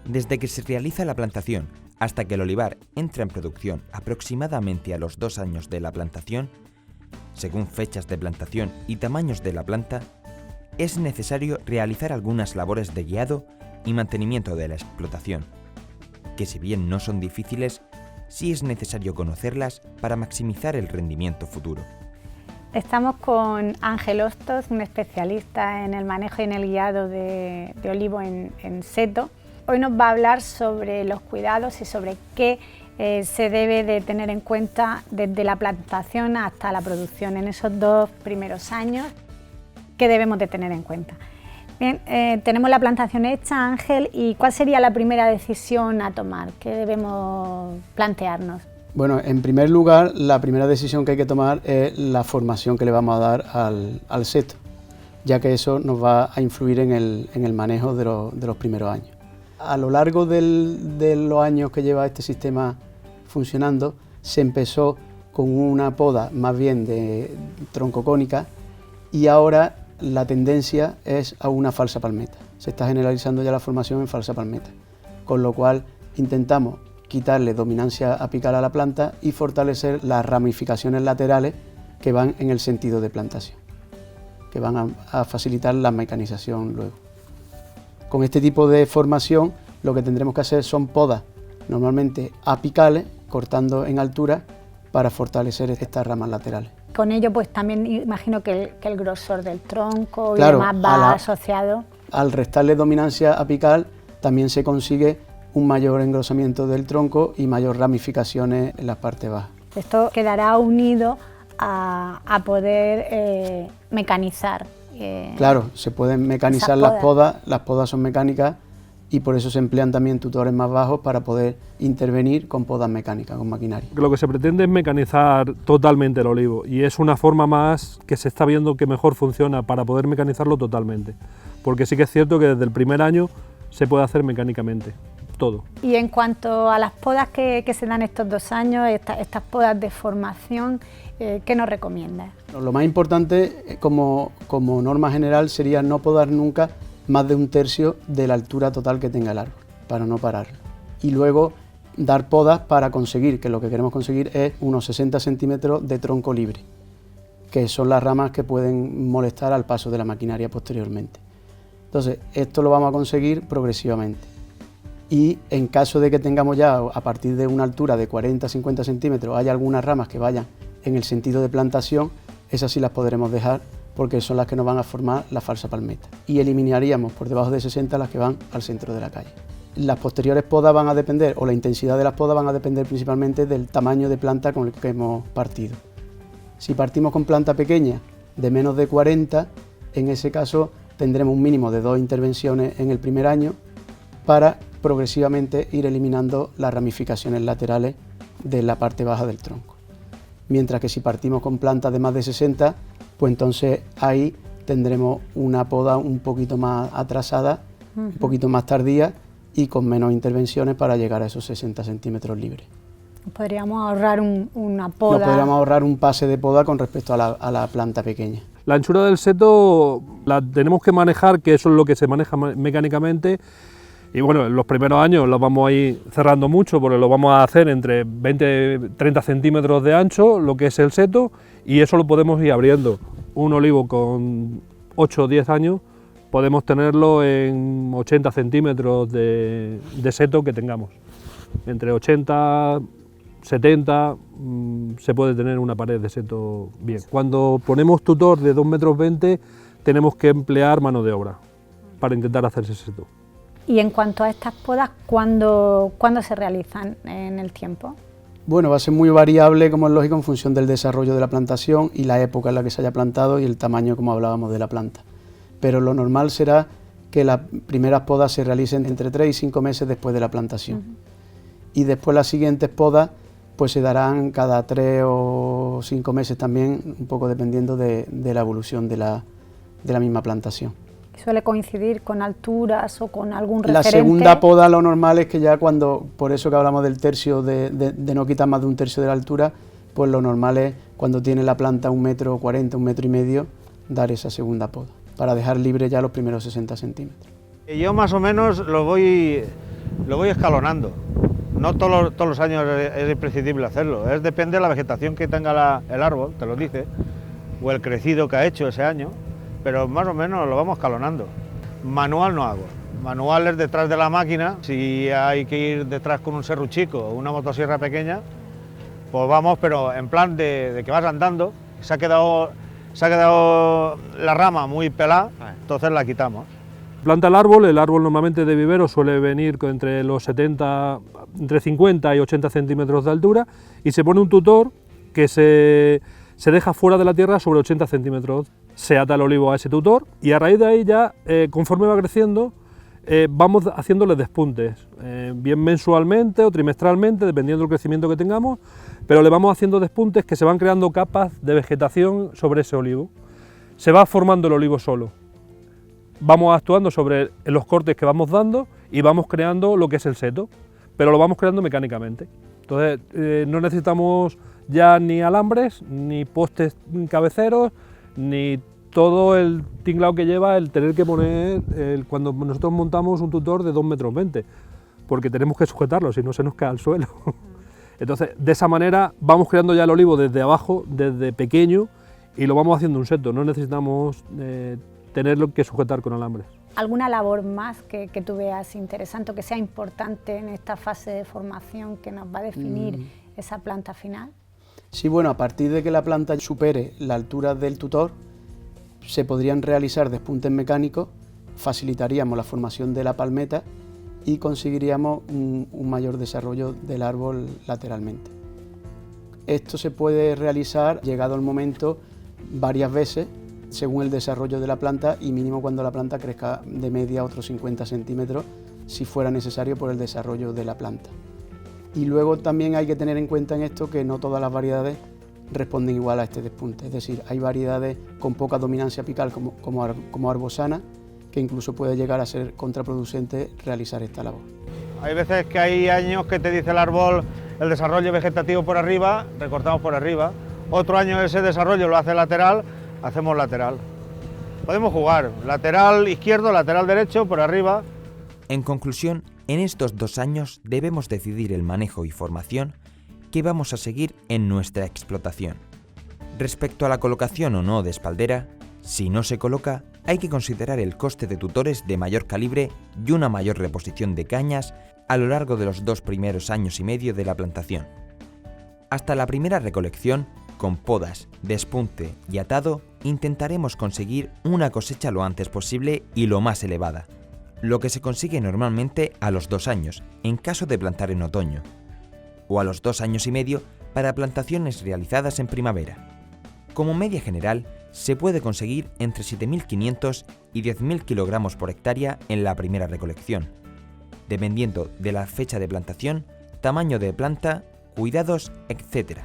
Desde que se realiza la plantación hasta que el olivar entra en producción aproximadamente a los 2 años de la plantación, según fechas de plantación y tamaños de la planta, es necesario realizar algunas labores de guiado y mantenimiento de la explotación, que si bien no son difíciles, sí es necesario conocerlas para maximizar el rendimiento futuro. Estamos con Ángel Hostos, un especialista en el manejo y en el guiado de olivo en seto. Hoy nos va a hablar sobre los cuidados y sobre qué se debe de tener en cuenta desde la plantación hasta la producción en esos 2 primeros años, qué debemos de tener en cuenta. Bien, tenemos la plantación hecha, Ángel, ¿y cuál sería la primera decisión a tomar? ¿Qué debemos plantearnos? Bueno, en primer lugar, la primera decisión que hay que tomar es la formación que le vamos a dar al seto, ya que eso nos va a influir en el manejo de los primeros años. A lo largo de los años que lleva este sistema funcionando, se empezó con una poda más bien de tronco cónica y ahora la tendencia es a una falsa palmeta. Se está generalizando ya la formación en falsa palmeta, con lo cual intentamos quitarle dominancia apical a la planta y fortalecer las ramificaciones laterales que van en el sentido de plantación, que van a facilitar la mecanización luego. Con este tipo de formación lo que tendremos que hacer son podas normalmente apicales, cortando en altura para fortalecer estas ramas laterales. Con ello pues también imagino que el grosor del tronco claro, y demás va asociado. Al restarle dominancia apical también se consigue un mayor engrosamiento del tronco y mayor ramificaciones en las partes bajas. Esto quedará unido a poder mecanizar. Claro, se pueden mecanizar las podas son mecánicas y por eso se emplean también tutores más bajos para poder intervenir con podas mecánicas, con maquinaria. Lo que se pretende es mecanizar totalmente el olivo y es una forma más que se está viendo que mejor funciona para poder mecanizarlo totalmente, porque sí que es cierto que desde el primer año se puede hacer mecánicamente todo. Y en cuanto a las podas que se dan estos 2 años, estas podas de formación, ¿qué nos recomiendas? Lo más importante como norma general sería no podar nunca más de 1/3 de la altura total que tenga el árbol, para no pararlo. Y luego dar podas para conseguir, que lo que queremos conseguir es unos 60 centímetros de tronco libre, que son las ramas que pueden molestar al paso de la maquinaria posteriormente. Entonces, esto lo vamos a conseguir progresivamente. Y en caso de que tengamos ya a partir de una altura de 40-50 centímetros, haya algunas ramas que vayan en el sentido de plantación, esas sí las podremos dejar porque son las que nos van a formar la falsa palmeta. Y eliminaríamos por debajo de 60 las que van al centro de la calle. Las posteriores podas van a depender, o la intensidad de las podas van a depender principalmente del tamaño de planta con el que hemos partido. Si partimos con planta pequeña de menos de 40, en ese caso tendremos un mínimo de 2 intervenciones en el primer año para progresivamente ir eliminando las ramificaciones laterales de la parte baja del tronco. Mientras que si partimos con plantas de más de 60, pues entonces ahí tendremos una poda un poquito más atrasada, un poquito más tardía y con menos intervenciones para llegar a esos 60 centímetros libres. Podríamos ahorrar una poda. Nos podríamos ahorrar un pase de poda con respecto a la planta pequeña. La anchura del seto la tenemos que manejar, que eso es lo que se maneja mecánicamente. Y bueno, en los primeros años lo vamos a ir cerrando mucho porque lo vamos a hacer entre 20-30 centímetros de ancho, lo que es el seto, y eso lo podemos ir abriendo. Un olivo con 8 o 10 años podemos tenerlo en 80 centímetros de seto que tengamos. Entre 80, 70 se puede tener una pared de seto bien. Cuando ponemos tutor de 2,20 m tenemos que emplear mano de obra para intentar hacer ese seto. Y en cuanto a estas podas, ¿cuándo se realizan en el tiempo? Bueno, va a ser muy variable, como es lógico, en función del desarrollo de la plantación y la época en la que se haya plantado y el tamaño, como hablábamos, de la planta. Pero lo normal será que las primeras podas se realicen entre 3 y 5 meses después de la plantación. Y después las siguientes podas pues se darán cada 3 o 5 meses también, un poco dependiendo de la evolución de la misma plantación. ¿Suele coincidir con alturas o con algún referente? La segunda poda lo normal es que ya cuando, por eso que hablamos del tercio, de no quitar más de 1/3 de la altura, pues lo normal es cuando tiene la planta 1,40 m, 1,5 m, dar esa segunda poda, para dejar libre ya los primeros 60 centímetros. Yo más o menos lo voy lo voy escalonando. No todos los años es imprescindible hacerlo, depende de la vegetación que tenga el árbol, te lo dice, o el crecido que ha hecho ese año, pero más o menos lo vamos escalonando. Manual no hago, manual es detrás de la máquina, si hay que ir detrás con un serruchico o una motosierra pequeña, pues vamos, pero en plan de que vas andando, se ha quedado la rama muy pelada, entonces la quitamos. Planta el árbol normalmente de vivero suele venir entre los 50 y 80 centímetros de altura y se pone un tutor que se deja fuera de la tierra sobre 80 centímetros. Se ata el olivo a ese tutor y a raíz de ahí ya, conforme va creciendo, vamos haciéndole despuntes, bien mensualmente o trimestralmente, dependiendo del crecimiento que tengamos, pero le vamos haciendo despuntes que se van creando capas de vegetación sobre ese olivo. Se va formando el olivo solo. Vamos actuando sobre los cortes que vamos dando y vamos creando lo que es el seto, pero lo vamos creando mecánicamente. Entonces no necesitamos ya ni alambres, ni postes cabeceros, ni todo el tinglado que lleva el tener que poner cuando nosotros montamos un tutor de 2,20 metros, porque tenemos que sujetarlo, si no se nos cae al suelo. Entonces, de esa manera vamos creando ya el olivo desde abajo, desde pequeño, y lo vamos haciendo un seto, no necesitamos tenerlo que sujetar con alambres. ¿Alguna labor más que tú veas interesante o que sea importante en esta fase de formación que nos va a definir esa planta final? Sí, bueno, a partir de que la planta supere la altura del tutor, se podrían realizar despuntes mecánicos, facilitaríamos la formación de la palmeta y conseguiríamos un mayor desarrollo del árbol lateralmente. Esto se puede realizar, llegado el momento, varias veces, según el desarrollo de la planta y mínimo cuando la planta crezca de media otros 50 centímetros, si fuera necesario por el desarrollo de la planta. Y luego también hay que tener en cuenta en esto que no todas las variedades responden igual a este despunte, es decir, hay variedades con poca dominancia apical como arbosana, que incluso puede llegar a ser contraproducente realizar esta labor. Hay veces que hay años que te dice el árbol el desarrollo vegetativo por arriba, recortamos por arriba, otro año ese desarrollo lo hace lateral, hacemos lateral. Podemos jugar lateral izquierdo, lateral derecho, por arriba. En conclusión, en estos 2 años debemos decidir el manejo y formación que vamos a seguir en nuestra explotación. Respecto a la colocación o no de espaldera, si no se coloca, hay que considerar el coste de tutores de mayor calibre y una mayor reposición de cañas a lo largo de los 2 primeros años y medio de la plantación. Hasta la primera recolección, con podas, despunte y atado, intentaremos conseguir una cosecha lo antes posible y lo más elevada, lo que se consigue normalmente a los 2 años, en caso de plantar en otoño, o a los 2 años y medio para plantaciones realizadas en primavera. Como media general, se puede conseguir entre 7.500 y 10.000 kilogramos por hectárea en la primera recolección, dependiendo de la fecha de plantación, tamaño de planta, cuidados, etc.